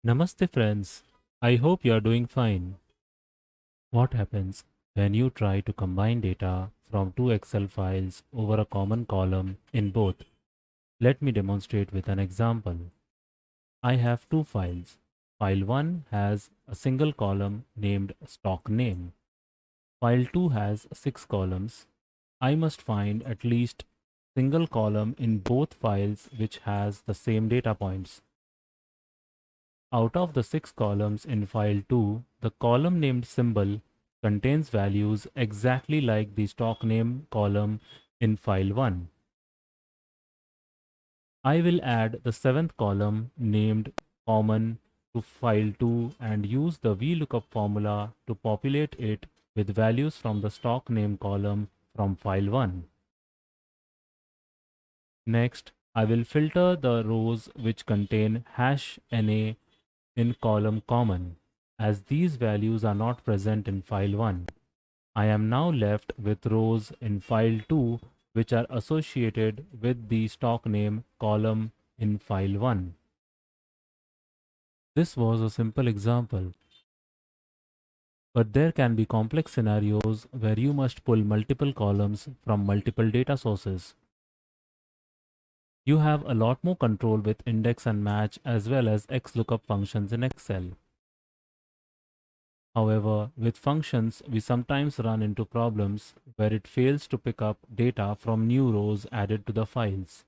Namaste friends, I hope you are doing fine. What happens when you try to combine data from two Excel files over a common column in both? Let me demonstrate with an example. I have two files. File 1 has a single column named stock name. File 2 has 6 columns. I must find at least single column in both files which has the same data points. Out of the 6 columns in file 2, the column named symbol contains values exactly like the stock name column in file 1. I will add the 7th column named common to file 2 and use the VLookup formula to populate it with values from the stock name column from file 1. Next, I will filter the rows which contain #NA in column common, as these values are not present in file 1. I am now left with rows in file 2 which are associated with the stock name column in file 1. This was a simple example, but there can be complex scenarios where you must pull multiple columns from multiple data sources. You have a lot more control with index and match as well as XLOOKUP functions in Excel. However, with functions, we sometimes run into problems where it fails to pick up data from new rows added to the files,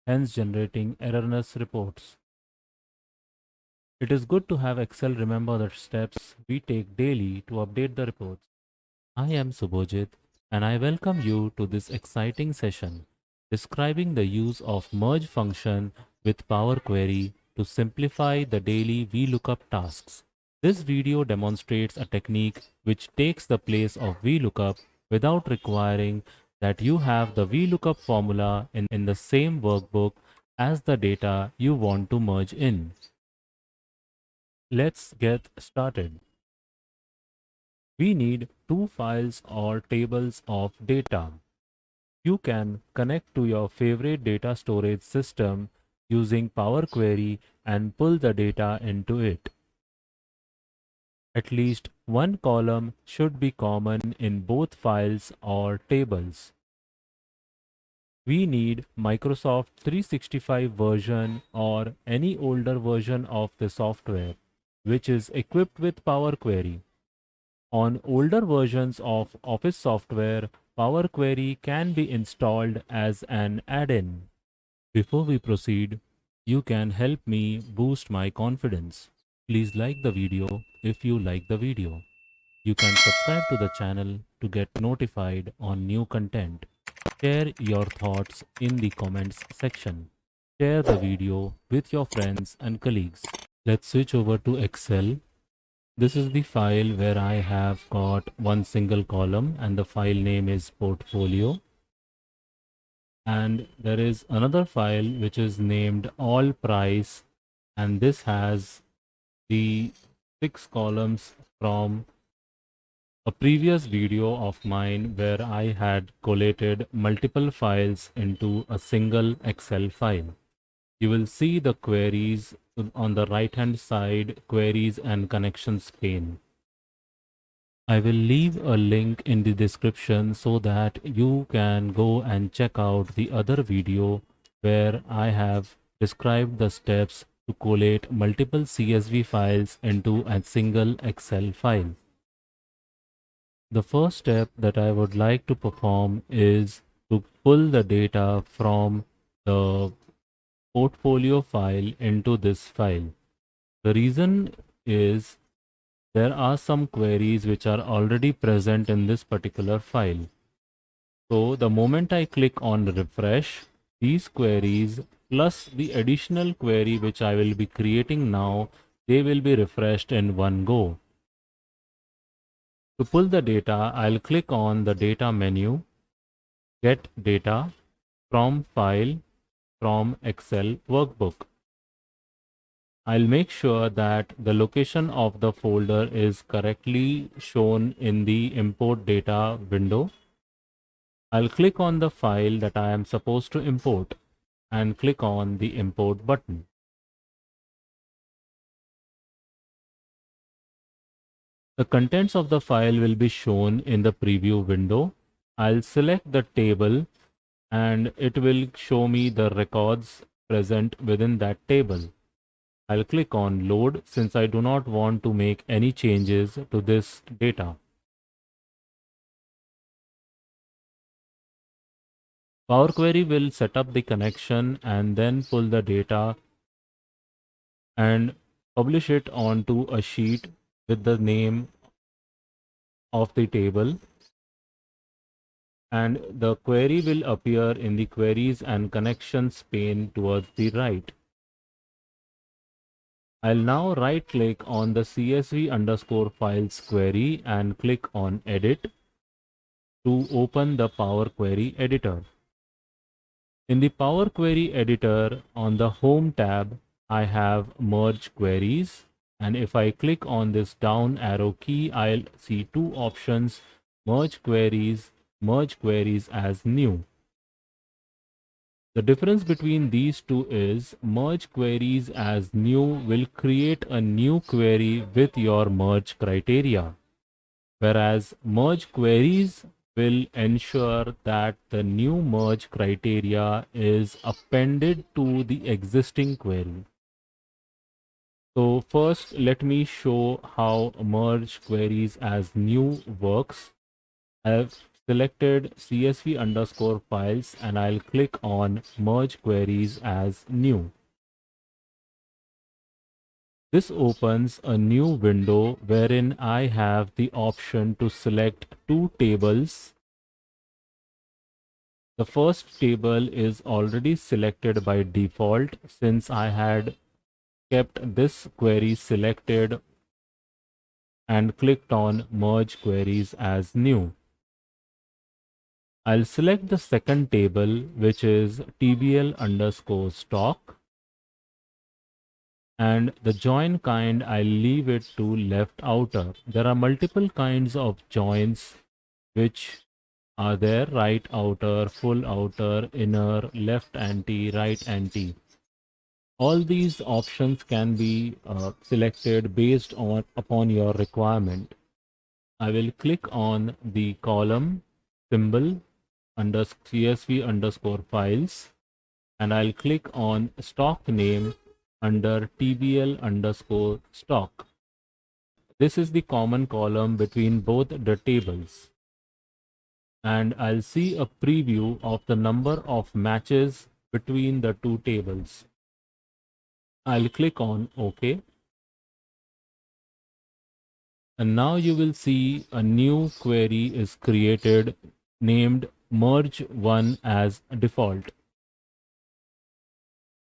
hence generating erroneous reports. It is good to have Excel remember the steps we take daily to update the reports. I am Subhojit and I welcome you to this exciting session describing the use of merge function with Power Query to simplify the daily VLookup tasks. This video demonstrates a technique which takes the place of VLookup without requiring that you have the VLookup formula in the same workbook as the data you want to merge in. Let's get started. We need two files or tables of data. You can connect to your favorite data storage system using Power Query and pull the data into it. At least one column should be common in both files or tables. We need Microsoft 365 version or any older version of the software, which is equipped with Power Query. On older versions of Office software, Power Query can be installed as an add-in. Before we proceed, you can help me boost my confidence. Please like the video if you like the video. You can subscribe to the channel to get notified on new content. Share your thoughts in the comments section. Share the video with your friends and colleagues. Let's switch over to Excel. This is the file where I have got one single column and the file name is portfolio. And there is another file which is named all price, and this has the 6 columns from a previous video of mine where I had collated multiple files into a single Excel file. You will see the queries on the right hand side, queries and connections pane. I will leave a link in the description so that you can go and check out the other video where I have described the steps to collate multiple CSV files into a single Excel file. The first step that I would like to perform is to pull the data from the portfolio file into this file. The reason is there are some queries which are already present in this particular file. So the moment I click on refresh, these queries plus the additional query which I will be creating now, they will be refreshed in one go. To pull the data, I'll click on the data menu, get data from file from Excel workbook. I'll make sure that the location of the folder is correctly shown in the import data window. I'll click on the file that I am supposed to import and click on the import button. The contents of the file will be shown in the preview window. I'll select the table and it will show me the records present within that table. I'll click on load since I do not want to make any changes to this data. Power Query will set up the connection and then pull the data and publish it onto a sheet with the name of the table, and the query will appear in the queries and connections pane towards the right. I'll now right click on the CSV_files query and click on edit to open the Power Query editor. In the Power Query editor on the home tab, I have merge queries, and if I click on this down arrow key, I'll see two options: merge queries as new. The difference between these two is merge queries as new will create a new query with your merge criteria, whereas merge queries will ensure that the new merge criteria is appended to the existing query. So first, let me show how merge queries as new works. I've selected CSV_files and I'll click on merge queries as new. This opens a new window wherein I have the option to select two tables. The first table is already selected by default since I had kept this query selected and clicked on merge queries as new. I'll select the second table, which is TBL_stock, and the join kind I'll leave it to left outer. There are multiple kinds of joins which are there: right outer, full outer, inner, left anti, right anti. All these options can be selected based upon your requirement. I will click on the column symbol under CSV_files and I'll click on stock name under TBL_stock. This is the common column between both the tables. And I'll see a preview of the number of matches between the two tables. I'll click on OK. And now you will see a new query is created named merge1 as default.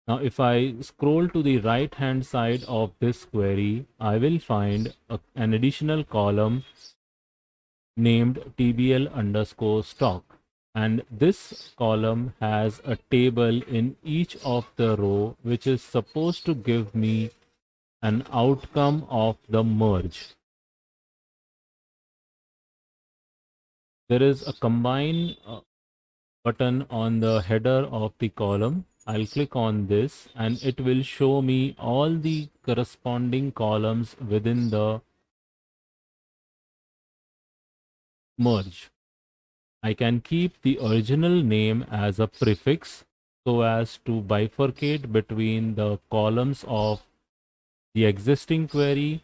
Now, if I scroll to the right hand side of this query, I will find an additional column named TBL_stock. And this column has a table in each of the row, which is supposed to give me an outcome of the merge. There is a combine button on the header of the column. I'll click on this and it will show me all the corresponding columns within the merge. I can keep the original name as a prefix so as to bifurcate between the columns of the existing query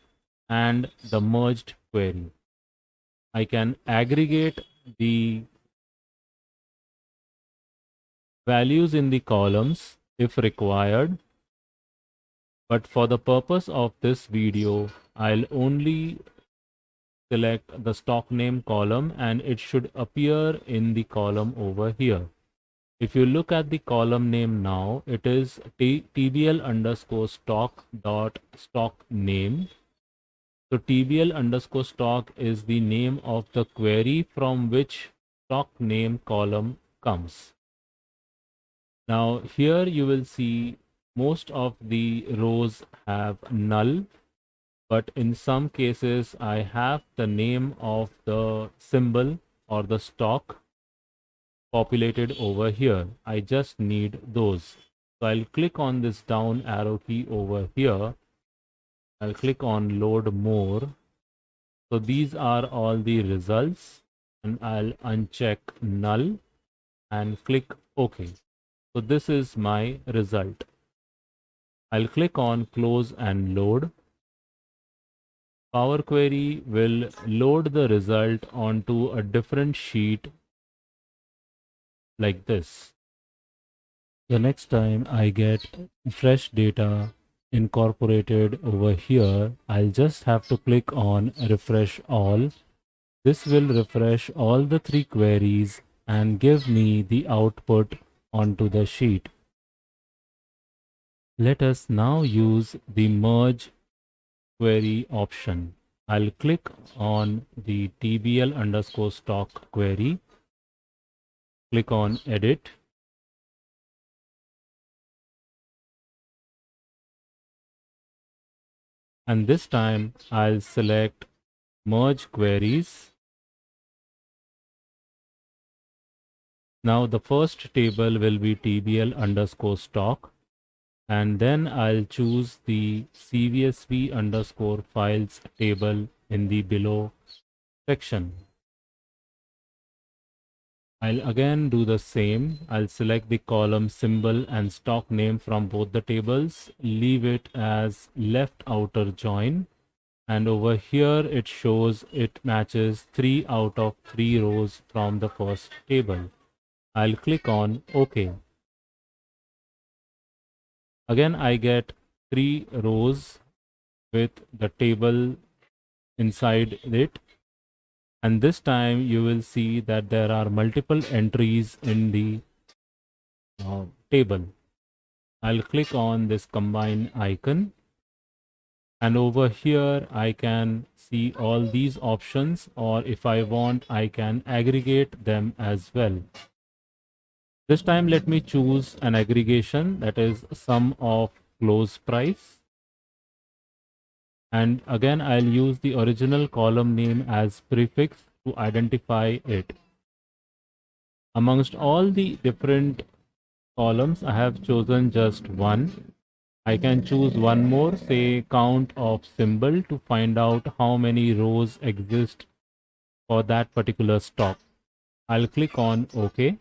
and the merged query. I can aggregate the values in the columns if required, but for the purpose of this video, I'll only select the stock name column and it should appear in the column over here. If you look at the column name now, it is TBL_stock.stock name. So TBL_stock is the name of the query from which stock name column comes. Now here you will see most of the rows have null, but in some cases I have the name of the symbol or the stock populated over here. I just need those. So I'll click on this down arrow key over here. I'll click on load more. So these are all the results, and I'll uncheck null and click OK. So this is my result. I'll click on close and load. Power Query will load the result onto a different sheet like this. The next time I get fresh data incorporated over here, I'll just have to click on refresh all. This will refresh all the 3 queries and give me the output onto the sheet. Let us now use the merge query option. I'll click on the tbl underscore stock query, click on edit, and this time I'll select merge queries. Now the first table will be tbl underscore stock, and then I'll choose the cvsv underscore files table in the below section. I'll again do the same. I'll select the column symbol and stock name from both the tables, leave it as left outer join, and over here it shows it matches 3 out of 3 rows from the first table. I'll click on OK. Again, I get 3 rows with the table inside it. And this time you will see that there are multiple entries in the table. I'll click on this combine icon. And over here, I can see all these options, or if I want, I can aggregate them as well. This time, let me choose an aggregation, that is sum of close price. And again, I'll use the original column name as prefix to identify it. Amongst all the different columns, I have chosen just one. I can choose one more, say count of symbol, to find out how many rows exist for that particular stock. I'll click on OK.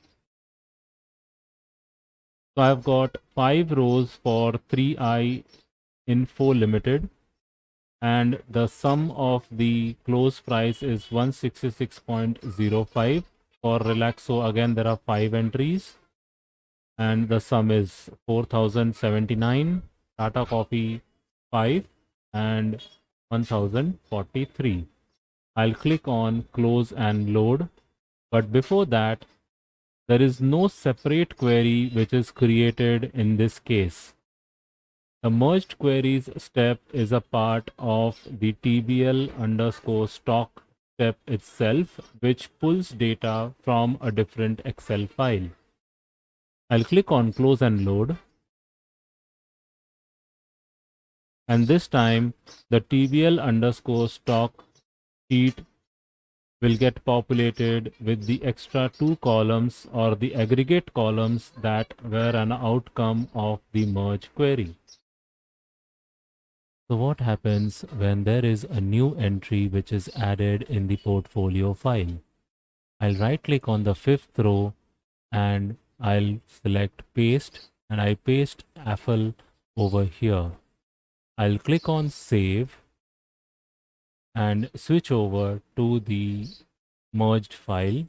So I've got 5 rows for 3i Info Limited, and the sum of the close price is 166.05. For Relaxo, again there are 5 entries, and the sum is 4079. Tata Coffee 5 and 1043. I'll click on close and load, but before that there is no separate query which is created in this case. The merged queries step is a part of the tbl underscore stock step itself, which pulls data from a different Excel file. I'll click on close and load. And this time the tbl underscore stock sheet will get populated with the extra 2 columns, or the aggregate columns, that were an outcome of the merge query. So what happens when there is a new entry which is added in the portfolio file? I'll right click on the 5th row and I'll select paste, and I paste AFL over here. I'll click on save and switch over to the merged file.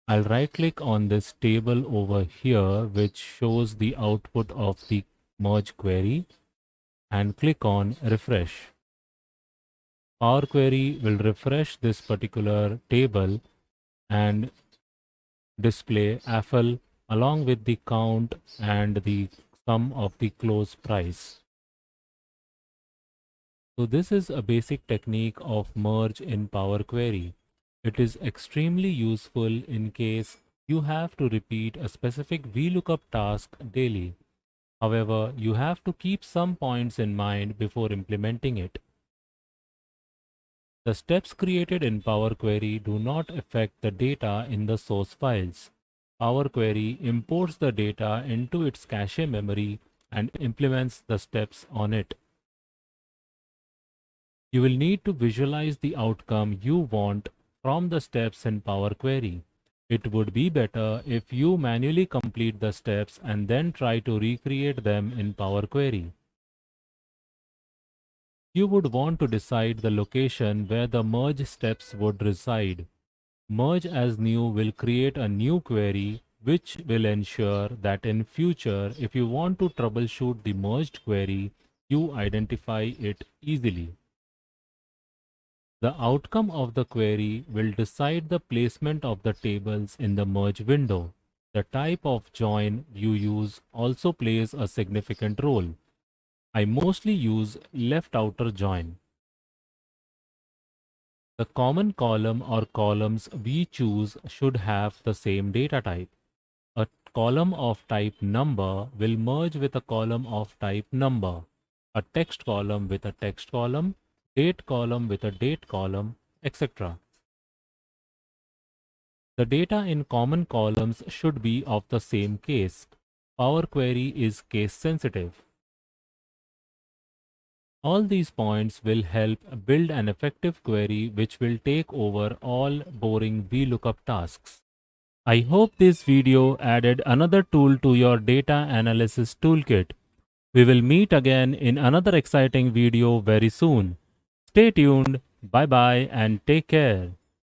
I'll right click on this table over here which shows the output of the merge query and click on refresh. Power Query will refresh this particular table and display AFL along with the count and the sum of the close price. So this is a basic technique of merge in Power Query. It is extremely useful in case you have to repeat a specific VLookup task daily. However, you have to keep some points in mind before implementing it. The steps created in Power Query do not affect the data in the source files. Power Query imports the data into its cache memory and implements the steps on it. You will need to visualize the outcome you want from the steps in Power Query. It would be better if you manually complete the steps and then try to recreate them in Power Query. You would want to decide the location where the merge steps would reside. Merge as new will create a new query which will ensure that in future if you want to troubleshoot the merged query, you identify it easily. The outcome of the query will decide the placement of the tables in the merge window. The type of join you use also plays a significant role. I mostly use left outer join. The common column or columns we choose should have the same data type. A column of type number will merge with a column of type number, a text column with a text column, date column with a date column, etc. The data in common columns should be of the same case. Power Query is case sensitive. All these points will help build an effective query which will take over all boring VLookup tasks. I hope this video added another tool to your data analysis toolkit. We will meet again in another exciting video very soon. Stay tuned, bye bye, and take care.